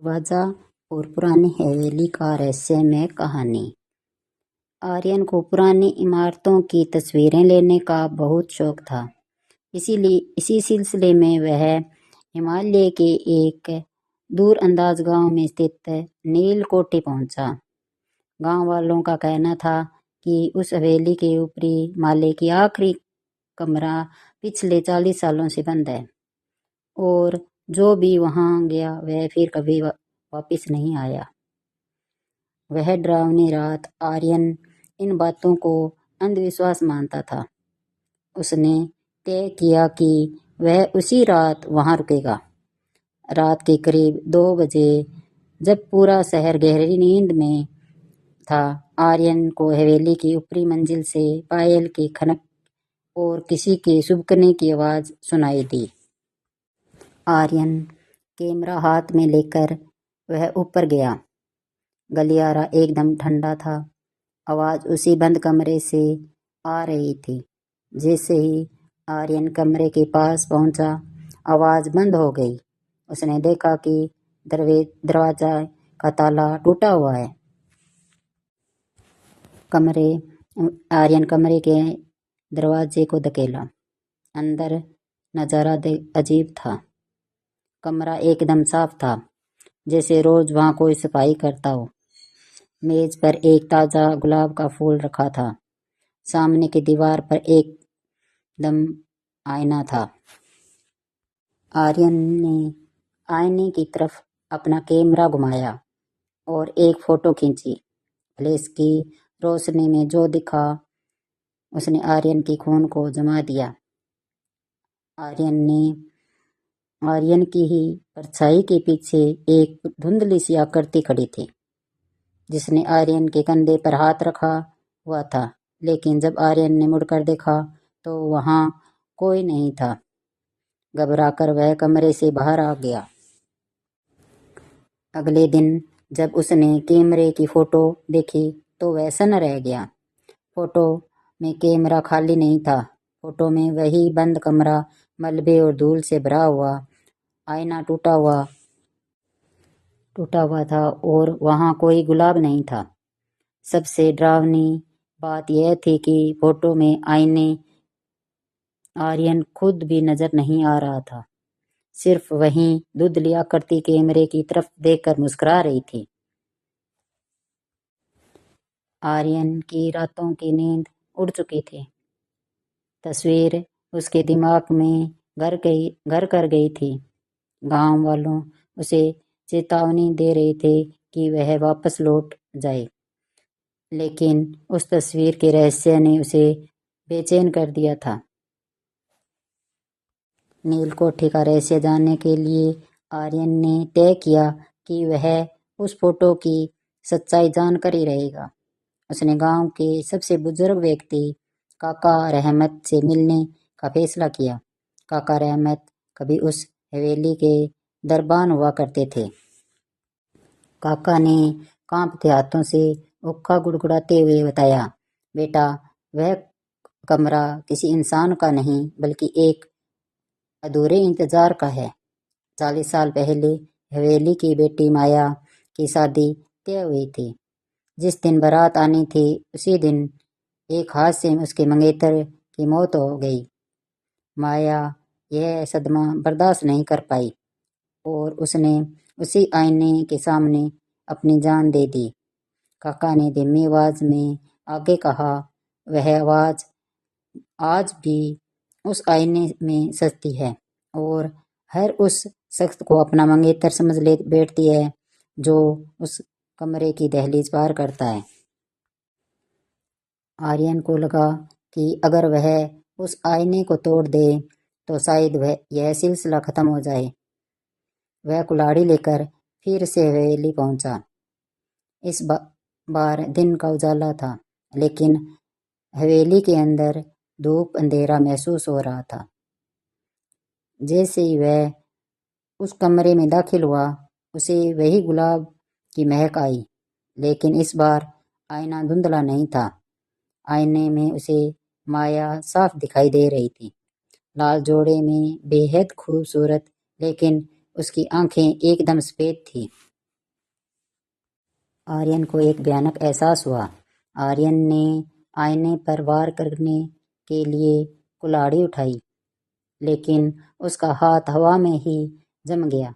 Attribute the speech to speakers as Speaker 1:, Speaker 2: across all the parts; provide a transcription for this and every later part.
Speaker 1: वजह और पुरानी हवेली का रहस्यमय कहानी। आर्यन को पुरानी इमारतों की तस्वीरें लेने का बहुत शौक था। इसी सिलसिले में वह हिमालय के एक दूरअंदाज गांव में स्थित नीलकोठी पहुंचा। गांव वालों का कहना था कि उस हवेली के ऊपरी माले की आखिरी कमरा पिछले 40 सालों से बंद है और जो भी वहां गया वह फिर कभी वापस नहीं आया। वह डरावनी रात। आर्यन इन बातों को अंधविश्वास मानता था। उसने तय किया कि वह उसी रात वहां रुकेगा। रात के करीब 2 बजे जब पूरा शहर गहरी नींद में था, आर्यन को हवेली की ऊपरी मंजिल से पायल की खनक और किसी के सुबकने की आवाज सुनाई दी। आर्यन कैमरा हाथ में लेकर वह ऊपर गया। गलियारा एकदम ठंडा था। आवाज उसी बंद कमरे से आ रही थी। जैसे ही आर्यन कमरे के पास पहुंचा, आवाज बंद हो गई। उसने देखा कि दरवाजा का ताला टूटा हुआ है। आर्यन कमरे के दरवाजे को धकेला। अंदर नजारा अजीब था। कमरा एकदम साफ था, जैसे रोज वहां कोई सफाई करता हो। मेज पर एक ताजा गुलाब का फूल रखा था। सामने की दीवार पर एक दम आईना था। आर्यन ने आईने की तरफ अपना कैमरा घुमाया और एक फोटो खींची। फ्लैश की रोशनी में जो दिखा उसने आर्यन की खून को जमा दिया। आर्यन की ही परछाई के पीछे एक धुंधली सी आकृति खड़ी थी, जिसने आर्यन के कंधे पर हाथ रखा हुआ था। लेकिन जब आर्यन ने मुड़कर देखा तो वहां कोई नहीं था। घबराकर वह कमरे से बाहर आ गया। अगले दिन जब उसने कैमरे की फोटो देखी तो वह सन्न रह गया। फोटो में कैमरा खाली नहीं था। फोटो में वही बंद कमरा, मलबे और धूल से भरा हुआ। आईना टूटा हुआ था और वहां कोई गुलाब नहीं था। सबसे डरावनी बात यह थी कि फोटो में आर्यन खुद भी नजर नहीं आ रहा था। सिर्फ वही धुंधली आकृति कैमरे की तरफ देखकर मुस्कुरा रही थी। आर्यन की रातों की नींद उड़ चुकी थी। तस्वीर उसके दिमाग में घर कर गई थी। गांव वालों उसे चेतावनी दे रहे थे कि वह वापस लौट जाए, लेकिन उस तस्वीर के रहस्य ने उसे बेचैन कर दिया था। नीलकोठी का रहस्य जानने के लिए आर्यन ने तय किया कि वह उस फोटो की सच्चाई जानकर ही रहेगा। उसने गांव के सबसे बुजुर्ग व्यक्ति काका रहमत से मिलने का फैसला किया। काका रहमत कभी उस हवेली के दरबान हुआ करते थे। काका ने कांपते हाथों से हुक्का गुड़गुड़ाते हुए बताया, बेटा, वह कमरा किसी इंसान का नहीं बल्कि एक अधूरे इंतजार का है। 40 साल पहले हवेली की बेटी माया की शादी तय हुई थी। जिस दिन बारात आनी थी उसी दिन एक हादसे में उसके मंगेतर की मौत हो गई। माया यह सदमा बर्दाश्त नहीं कर पाई और उसने उसी आईने के सामने अपनी जान दे दी। काका ने धीमी आवाज में आगे कहा, वह आवाज आज भी उस आईने में सजती है और हर उस शख्स को अपना मंगेतर समझ ले बैठती है जो उस कमरे की दहलीज पार करता है। आर्यन को लगा कि अगर वह उस आईने को तोड़ दे तो शायद यह सिलसिला खत्म हो जाए। वह कुल्हाड़ी लेकर फिर से हवेली पहुंचा। इस बार दिन का उजाला था, लेकिन हवेली के अंदर धूप अंधेरा महसूस हो रहा था। जैसे ही वह उस कमरे में दाखिल हुआ, उसे वही गुलाब की महक आई, लेकिन इस बार आईना धुंधला नहीं था। आईने में उसे माया साफ दिखाई दे रही थी, लाल जोड़े में बेहद खूबसूरत, लेकिन उसकी आंखें एकदम सफेद थी। आर्यन को एक भयानक एहसास हुआ। आर्यन ने आईने पर वार करने के लिए कुल्हाड़ी उठाई, लेकिन उसका हाथ हवा में ही जम गया।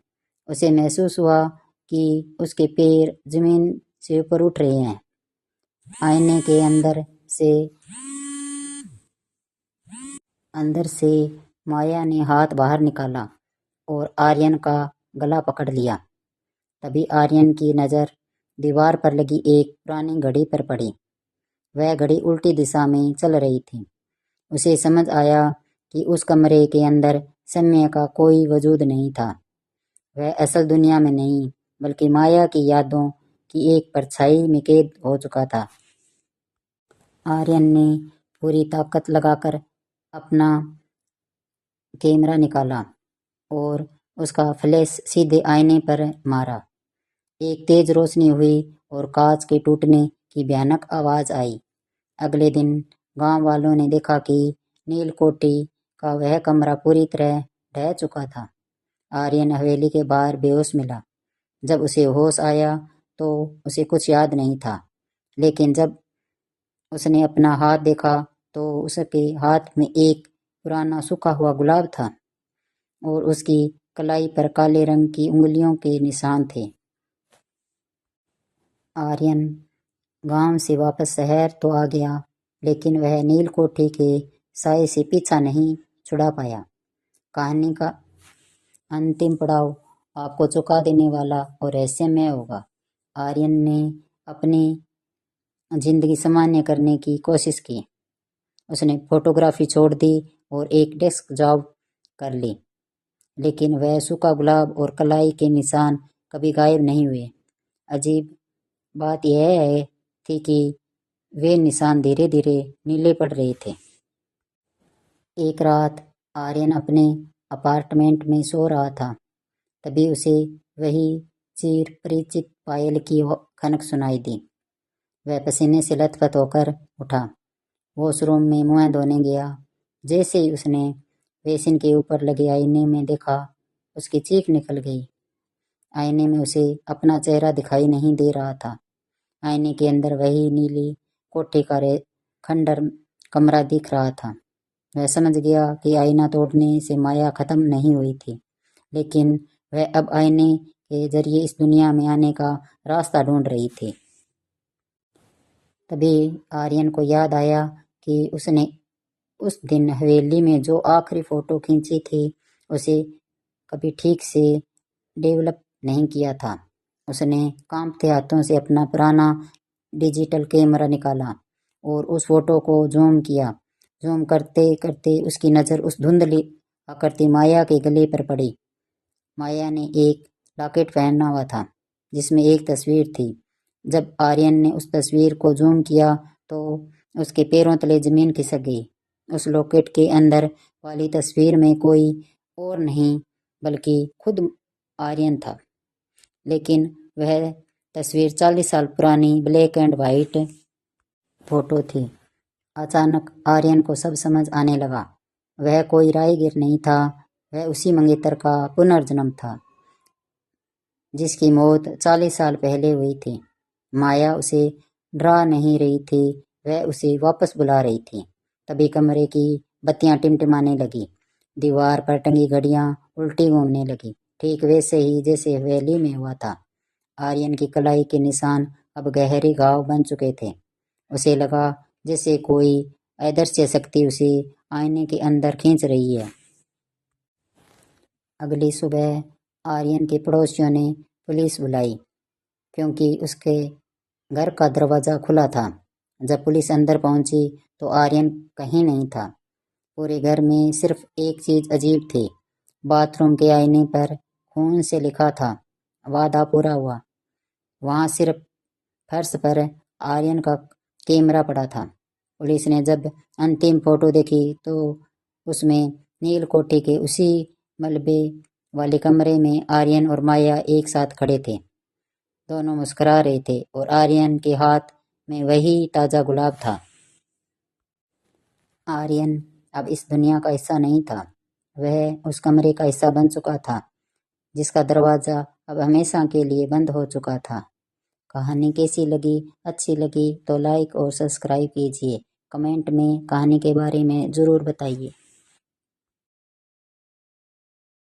Speaker 1: उसे महसूस हुआ कि उसके पैर जमीन से ऊपर उठ रहे हैं। आईने के अंदर से माया ने हाथ बाहर निकाला और आर्यन का गला पकड़ लिया। तभी आर्यन की नज़र दीवार पर लगी एक पुरानी घड़ी पर पड़ी। वह घड़ी उल्टी दिशा में चल रही थी। उसे समझ आया कि उस कमरे के अंदर समय का कोई वजूद नहीं था। वह असल दुनिया में नहीं, बल्कि माया की यादों की एक परछाई में कैद हो चुका था। आर्यन ने पूरी ताकत लगाकर अपना कैमरा निकाला और उसका फ्लैश सीधे आईने पर मारा। एक तेज रोशनी हुई और कांच के टूटने की भयानक आवाज आई। अगले दिन गांव वालों ने देखा कि नीलकोठी का वह कमरा पूरी तरह ढह चुका था। आर्यन हवेली के बाहर बेहोश मिला। जब उसे होश आया तो उसे कुछ याद नहीं था, लेकिन जब उसने अपना हाथ देखा तो उसके हाथ में एक पुराना सूखा हुआ गुलाब था और उसकी कलाई पर काले रंग की उंगलियों के निशान थे। आर्यन गांव से वापस शहर तो आ गया, लेकिन वह नीलकोठी के साए से पीछा नहीं छुड़ा पाया। कहानी का अंतिम पड़ाव आपको चौंका देने वाला और रहस्यमय होगा। आर्यन ने अपनी जिंदगी सामान्य करने की कोशिश की। उसने फोटोग्राफी छोड़ दी और एक डेस्क जॉब कर ली, लेकिन वह सूखा गुलाब और कलाई के निशान कभी गायब नहीं हुए। अजीब बात यह थी कि वे निशान धीरे धीरे नीले पड़ रहे थे। एक रात आर्यन अपने अपार्टमेंट में सो रहा था। तभी उसे वही चिर परिचित पायल की खनक सुनाई दी। वह पसीने से लथपथ होकर उठा। वॉशरूम में मुंह धोने गया। जैसे ही उसने बेसिन के ऊपर लगे आईने में देखा, उसकी चीख निकल गई। आईने में उसे अपना चेहरा दिखाई नहीं दे रहा था। आईने के अंदर वही नीली कोठी का खंडर कमरा दिख रहा था। वह समझ गया कि आईना तोड़ने से माया खत्म नहीं हुई थी, लेकिन वह अब आईने के जरिए इस दुनिया में आने का रास्ता ढूंढ रही थी। तभी आर्यन को याद आया कि उसने उस दिन हवेली में जो आखिरी फोटो खींची थी, उसे कभी ठीक से डेवलप नहीं किया था। उसने कांपते हाथों से अपना पुराना डिजिटल कैमरा निकाला और उस फोटो को जूम किया। जूम करते करते उसकी नज़र उस धुंधली आकृति माया के गले पर पड़ी। माया ने एक लॉकेट पहना हुआ था जिसमें एक तस्वीर थी। जब आर्यन ने उस तस्वीर को जूम किया तो उसके पैरों तले जमीन खिसक गई। उस लॉकेट के अंदर वाली तस्वीर में कोई और नहीं बल्कि खुद आर्यन था, लेकिन वह तस्वीर 40 साल पुरानी ब्लैक एंड वाइट फोटो थी। अचानक आर्यन को सब समझ आने लगा। वह कोई राहगीर नहीं था, वह उसी मंगेतर का पुनर्जन्म था जिसकी मौत 40 साल पहले हुई थी। माया उसे डरा नहीं रही थी, वह उसे वापस बुला रही थी। तभी कमरे की बत्तियां टिमटिमाने लगी। दीवार पर टंगी घड़ियां उल्टी घूमने लगी, ठीक वैसे ही जैसे हवेली में हुआ था। आर्यन की कलाई के निशान अब गहरे घाव बन चुके थे। उसे लगा जैसे कोई अदृश्य शक्ति उसे आईने के अंदर खींच रही है। अगली सुबह आर्यन के पड़ोसियों ने पुलिस बुलाई क्योंकि उसके घर का दरवाज़ा खुला था। जब पुलिस अंदर पहुंची तो आर्यन कहीं नहीं था। पूरे घर में सिर्फ एक चीज़ अजीब थी। बाथरूम के आईने पर खून से लिखा था, वादा पूरा हुआ। वहाँ सिर्फ फर्श पर आर्यन का कैमरा पड़ा था। पुलिस ने जब अंतिम फोटो देखी तो उसमें नीलकोठी के उसी मलबे वाले कमरे में आर्यन और माया एक साथ खड़े थे। दोनों मुस्कुरा रहे थे और आर्यन के हाथ में वही ताज़ा गुलाब था। आर्यन अब इस दुनिया का हिस्सा नहीं था। वह उस कमरे का हिस्सा बन चुका था जिसका दरवाज़ा अब हमेशा के लिए बंद हो चुका था। कहानी कैसी लगी, अच्छी लगी तो लाइक और सब्सक्राइब कीजिए। कमेंट में कहानी के बारे में ज़रूर बताइए।